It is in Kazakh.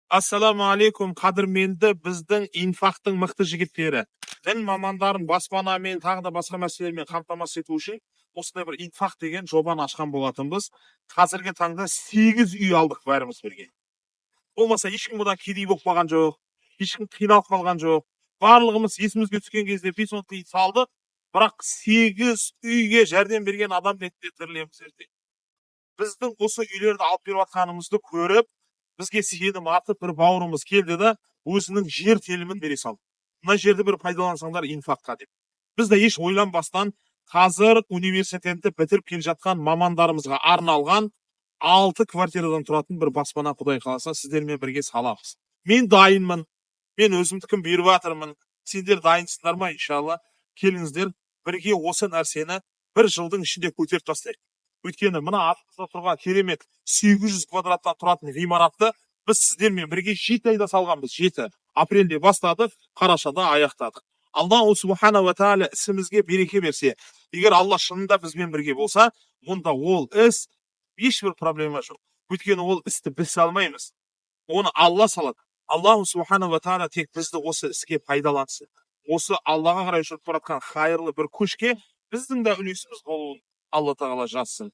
Ассаламу алейкум, қадірменді біздің инфақтың мықты жігіттері. Дін мамандарын баспанамен, тағы да басқа мәселелермен қамтамасыз ету үшін осындай бір инфақ деген жобаны ашқан болатынбыз. Қазіргі таңда 8 үй алдық бәріміз бірге. Болмаса ешкім бұдан кедей болып қалған жоқ, ешкім қиналып қалған жоқ. Барлығымыз есімізге түскен кезде 5-10 үй салдық, бірақ 8 үйге жәрдем берген адам ретінде тірілеміз ертең. Біздің осы үйлерді алып беріп жатқанымызды көріп, бізге сенім артып бір бауырымыз келді да өзінің жер телімін бере салды. Мына жерді бір пайдалансаңдар инфаққа деп. Біз де еш ойланбастан қазір университетті бітіріп келе жатқан мамандарымызға арналған 6 квартирадан тұратын бір баспана Құдай қаласа сіздермен бірге саламыз. Мен дайынмын. Мен өзімдікін беріп жатырмын. Сендер дайынсыңдар ма? Иншалла келіңіздер бірге осы нәрсені бір жылдың ішінде көтеріп тастайық. Өйткені мына артымызда тұрған керемет 800 квадраттан тұратын ғимаратты біз сіздермен бірге 7 айда салғанбыз. 7 апрельде бастадық, қарашада аяқтадық. Аллаху субхана ва тағала ісімізге береке берсе, егер Алла шынында бізбен бірге болса, онда ол іс ешбір проблема жоқ. Өйткені ол істі біз салмаймыз. Оны Алла салады. Аллаху субхана ва тағала тек бізді осы іске пайдалансын. Осы Аллаға қарай жүріп баратқан хайырлы бір көшке біздің де үлесіміз болуын Алла тағала жазсын.